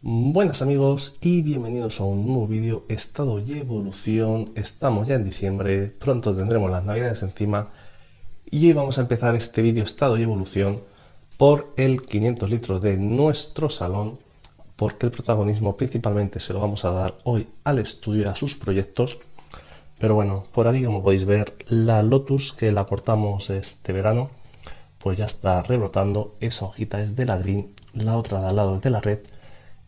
Buenas amigos y bienvenidos a un nuevo vídeo, estado y evolución. Estamos ya en diciembre, pronto tendremos las navidades encima y hoy vamos a empezar este vídeo estado y evolución por el 500 litros de nuestro salón, porque el protagonismo principalmente se lo vamos a dar hoy al estudio y a sus proyectos. Pero bueno, por aquí como podéis ver, la Lotus que la cortamos este verano pues ya está rebrotando. Esa hojita es de la Green, la otra de al lado es de la Red.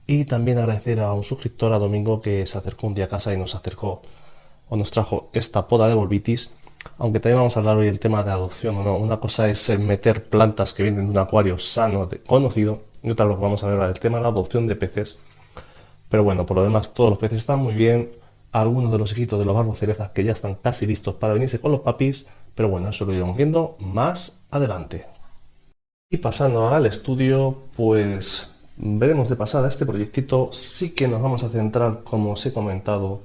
Y también agradecer a un suscriptor, a Domingo, que se acercó un día a casa y nos acercó o nos trajo esta poda de Volvitis. Aunque también vamos a hablar hoy del tema de adopción o no. Una cosa es meter plantas que vienen de un acuario sano, conocido, y otra lo que vamos a ver ahora, el tema de la adopción de peces. Pero bueno, por lo demás todos los peces están muy bien. Algunos de los hijitos de los barbocerezas que ya están casi listos para venirse con los papis. Pero bueno, eso lo iremos viendo más adelante. Y pasando al estudio, pues veremos de pasada este proyectito. Sí que nos vamos a centrar, como os he comentado,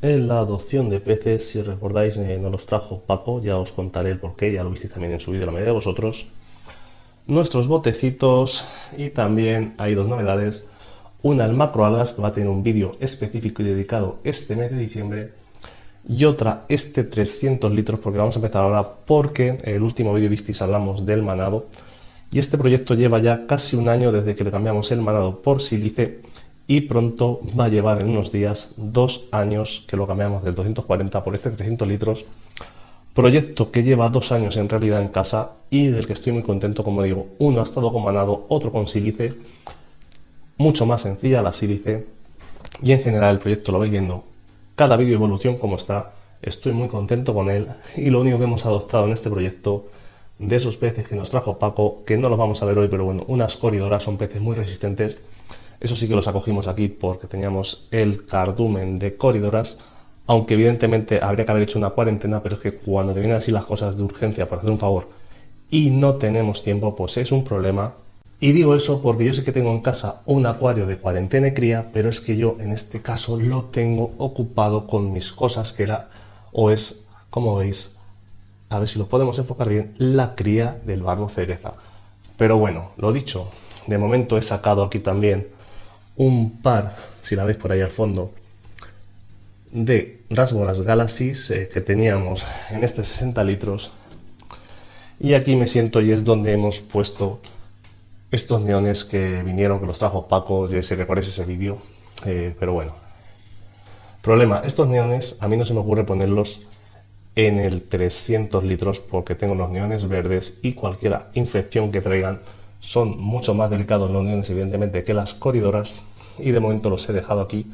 en la adopción de peces. Si recordáis, nos los trajo Paco, ya os contaré el porqué, ya lo visteis también en su vídeo la mayoría de vosotros. Nuestros botecitos, y también hay dos novedades. Una, el macroalgas, que va a tener un vídeo específico y dedicado este mes de diciembre. Y otra, este 300 litros, porque vamos a empezar ahora, porque el último vídeo visteis hablamos del manado. Y este proyecto lleva ya casi un año desde que le cambiamos el manado por sílice y pronto va a llevar en unos días 2 años que lo cambiamos del 240 por este 300 litros. Proyecto que lleva 2 años en realidad en casa y del que estoy muy contento, como digo. Uno ha estado con manado, otro con sílice. Mucho más sencilla la sílice y en general el proyecto lo vais viendo. Cada vídeo evolución como está, estoy muy contento con él y lo único que hemos adoptado en este proyecto de esos peces que nos trajo Paco, que no los vamos a ver hoy, pero bueno, unas coridoras, son peces muy resistentes. Eso sí que los acogimos aquí porque teníamos el cardumen de coridoras, aunque evidentemente habría que haber hecho una cuarentena, pero es que cuando te vienen así las cosas de urgencia para hacer un favor y no tenemos tiempo, pues es un problema. Y digo eso porque yo sé que tengo en casa un acuario de cuarentena y cría, pero es que yo en este caso lo tengo ocupado con mis cosas, que era o es, como veis, a ver si lo podemos enfocar bien, la cría del barbo cereza. Pero bueno, lo dicho, de momento he sacado aquí también un par, si la veis por ahí al fondo, de Rasboras Galaxies que teníamos en este 60 litros. Y aquí me siento y es donde hemos puesto estos neones que vinieron, que los trajo Paco, si recordáis ese vídeo. Pero bueno, problema, estos neones a mí no se me ocurre ponerlos en el 300 litros porque tengo los neones verdes y cualquier infección que traigan son mucho más delicados los neones evidentemente que las coridoras, y de momento los he dejado aquí.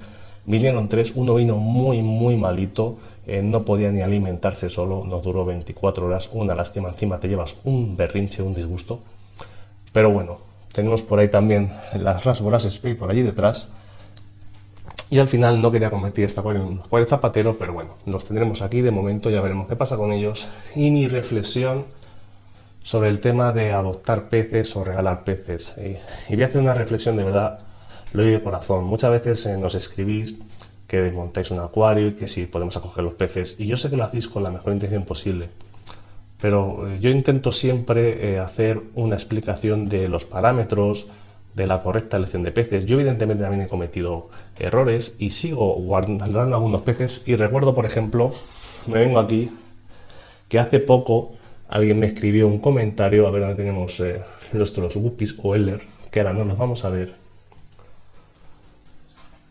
Vinieron 3, uno vino muy malito, no podía ni alimentarse solo, nos duró 24 horas, una lástima, encima te llevas un berrinche, un disgusto. Pero bueno, tenemos por ahí también las Rasboras Spray por allí detrás. Y al final no quería convertir esta acuario en un acuario zapatero, pero bueno, los tendremos aquí de momento, ya veremos qué pasa con ellos. Y mi reflexión sobre el tema de adoptar peces o regalar peces. Y voy a hacer una reflexión de verdad, lo digo de corazón. Muchas veces nos escribís que desmontáis un acuario y que si podemos acoger los peces. Y yo sé que lo hacéis con la mejor intención posible. Pero yo intento siempre hacer una explicación de los parámetros, de la correcta elección de peces. Yo evidentemente también he cometido errores y sigo guardando algunos peces. Y recuerdo, por ejemplo, me vengo aquí, que hace poco alguien me escribió un comentario, a ver dónde tenemos nuestros guppies o Eller, que ahora no los vamos a ver.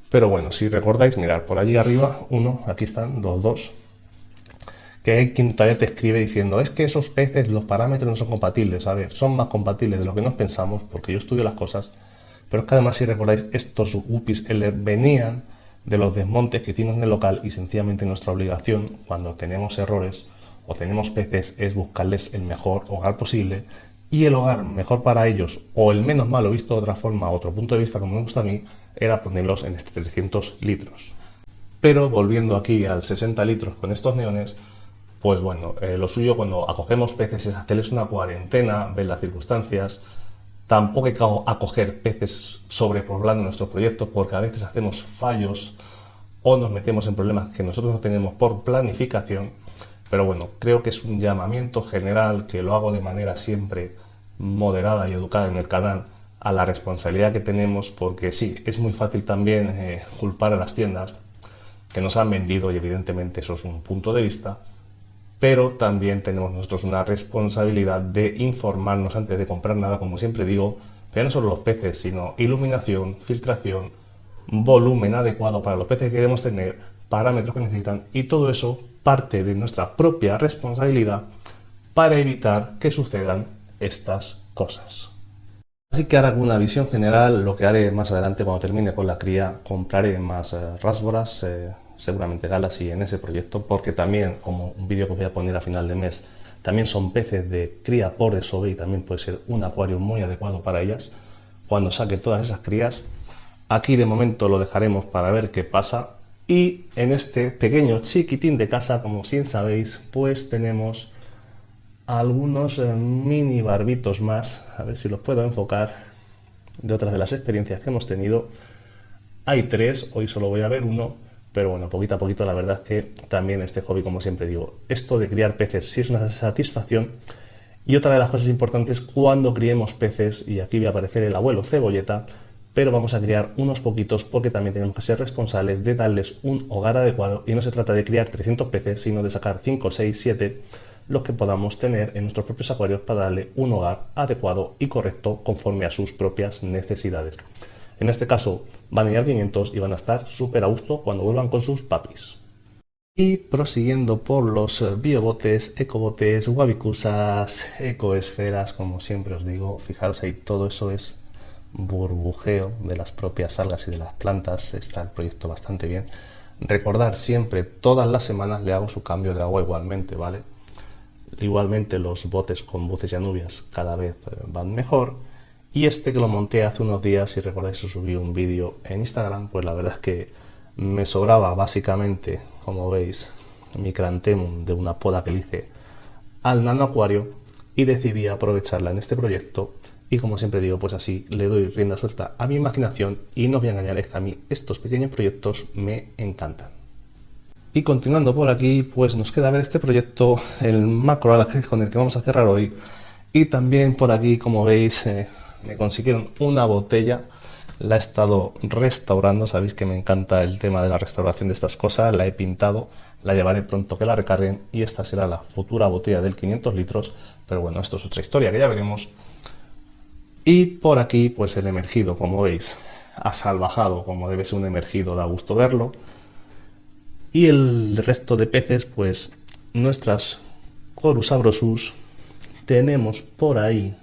Pero bueno, si recordáis, mirad, por allí arriba, uno, aquí están los dos, que hay quien todavía te escribe diciendo, es que esos peces, los parámetros no son compatibles. A ver, son más compatibles de lo que nos pensamos, porque yo estudio las cosas, pero es que además, si recordáis, estos guppies venían de los desmontes que hicimos en el local, y sencillamente nuestra obligación cuando tenemos errores o tenemos peces es buscarles el mejor hogar posible, y el hogar mejor para ellos, o el menos malo visto de otra forma, otro punto de vista como me gusta a mí, era ponerlos en este 300 litros. Pero volviendo aquí al 60 litros con estos neones, pues bueno, lo suyo cuando acogemos peces es hacerles una cuarentena, ver las circunstancias. Tampoco hay que acoger peces sobrepoblando nuestros proyectos, porque a veces hacemos fallos o nos metemos en problemas que nosotros no tenemos por planificación. Pero bueno, creo que es un llamamiento general, que lo hago de manera siempre moderada y educada en el canal, a la responsabilidad que tenemos, porque sí, es muy fácil también culpar a las tiendas que nos han vendido y evidentemente eso es un punto de vista, pero también tenemos nosotros una responsabilidad de informarnos antes de comprar nada, como siempre digo, pero no solo los peces, sino iluminación, filtración, volumen adecuado para los peces que queremos tener, parámetros que necesitan, y todo eso parte de nuestra propia responsabilidad para evitar que sucedan estas cosas. Así que ahora con una visión general, lo que haré más adelante cuando termine con la cría, compraré más rasboras, seguramente Galaxy en ese proyecto, porque también, como un vídeo que os voy a poner a final de mes, también son peces de cría por desove y también puede ser un acuario muy adecuado para ellas cuando saque todas esas crías. Aquí de momento lo dejaremos para ver qué pasa, y en este pequeño chiquitín de casa, como bien sabéis, pues tenemos algunos mini barbitos más, a ver si los puedo enfocar, de otras de las experiencias que hemos tenido. Hay 3, hoy solo voy a ver uno, pero bueno, poquito a poquito la verdad es que también este hobby, como siempre digo, esto de criar peces sí es una satisfacción. Y otra de las cosas importantes cuando criemos peces, y aquí va a aparecer el abuelo Cebolleta, pero vamos a criar unos poquitos porque también tenemos que ser responsables de darles un hogar adecuado, y no se trata de criar 300 peces, sino de sacar 5, 6, 7, los que podamos tener en nuestros propios acuarios para darle un hogar adecuado y correcto conforme a sus propias necesidades. En este caso van a ir a 500 y van a estar súper a gusto cuando vuelvan con sus papis. Y prosiguiendo por los biobotes, ecobotes, wabicusas, ecoesferas, como siempre os digo, fijaros ahí, todo eso es burbujeo de las propias algas y de las plantas. Está el proyecto bastante bien. Recordar siempre, todas las semanas le hago su cambio de agua igualmente, ¿vale? Igualmente los botes con buces y anubias cada vez van mejor. Y este que lo monté hace unos días, si recordáis os subí un vídeo en Instagram, pues la verdad es que me sobraba básicamente, como veis, mi Cranthemum de una poda que le hice al nano acuario y decidí aprovecharla en este proyecto. Y como siempre digo, pues así le doy rienda suelta a mi imaginación, y no os voy a engañar, es que a mí estos pequeños proyectos me encantan. Y continuando por aquí, pues nos queda ver este proyecto, el macroalgae con el que vamos a cerrar hoy. Y también por aquí, como veis, me consiguieron una botella, la he estado restaurando, sabéis que me encanta el tema de la restauración de estas cosas, la he pintado, la llevaré pronto que la recarguen, y esta será la futura botella del 500 litros, pero bueno, esto es otra historia que ya veremos. Y por aquí, pues el emergido, como veis, asalvajado, como debe ser un emergido, da gusto verlo. Y el resto de peces, pues nuestras Corus abrosus, tenemos por ahí,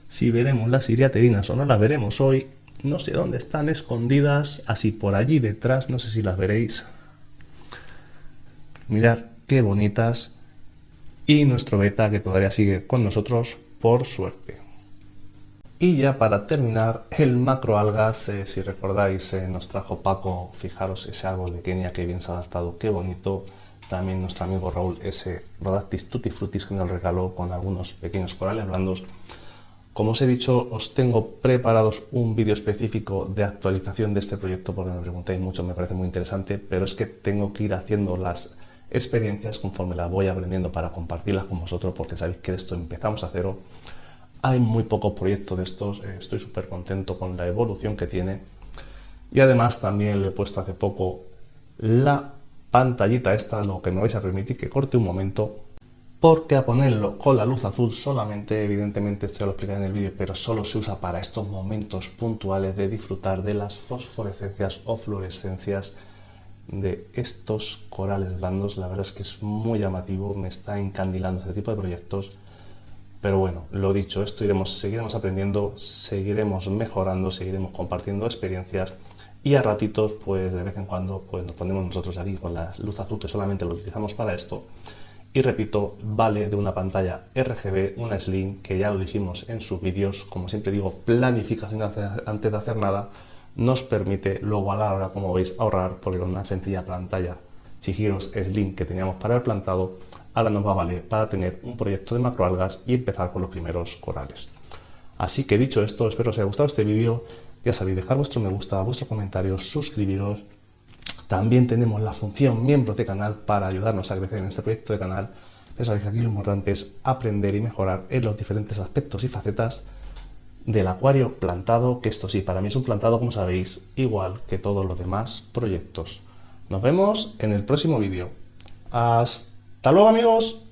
si veremos las iriaterinas o no las veremos hoy, no sé dónde están escondidas, así por allí detrás, no sé si las veréis. Mirad qué bonitas. Y nuestro beta, que todavía sigue con nosotros, por suerte. Y ya para terminar, el macroalgas, si recordáis, nos trajo Paco, fijaros ese árbol de Kenia que bien se ha adaptado, qué bonito. También nuestro amigo Raúl, ese Rhodactis tutifrutis que nos regaló con algunos pequeños corales blandos. Como os he dicho, os tengo preparados un vídeo específico de actualización de este proyecto porque me preguntáis mucho, me parece muy interesante, pero es que tengo que ir haciendo las experiencias conforme las voy aprendiendo para compartirlas con vosotros, porque sabéis que de esto empezamos a cero. Hay muy pocos proyectos de estos, estoy súper contento con la evolución que tiene, y además también le he puesto hace poco la pantallita esta, lo que me vais a permitir que corte un momento, porque a ponerlo con la luz azul solamente, evidentemente esto ya lo explicaré en el vídeo, pero solo se usa para estos momentos puntuales de disfrutar de las fosforescencias o fluorescencias de estos corales blandos. La verdad es que es muy llamativo, me está encandilando este tipo de proyectos. Pero bueno, lo dicho, esto seguiremos aprendiendo, seguiremos mejorando, seguiremos compartiendo experiencias, y a ratitos, pues de vez en cuando, pues nos ponemos nosotros aquí con la luz azul, que solamente lo utilizamos para esto. Y repito, vale de una pantalla RGB, una Slim, que ya lo dijimos en sus vídeos. Como siempre digo, planificación antes de hacer nada nos permite luego a la hora, como veis, ahorrar, porque con una sencilla pantalla Chihiros Slim que teníamos para el plantado, ahora nos va a valer para tener un proyecto de macroalgas y empezar con los primeros corales. Así que dicho esto, espero os haya gustado este vídeo. Ya sabéis, dejar vuestro me gusta, vuestros comentarios, suscribiros. También tenemos la función miembros de canal para ayudarnos a crecer en este proyecto de canal. Ya sabéis que aquí lo importante es aprender y mejorar en los diferentes aspectos y facetas. del acuario plantado, que esto sí, para mí es un plantado, como sabéis, igual que todos los demás proyectos. Nos vemos en el próximo vídeo. ¡Hasta luego, amigos!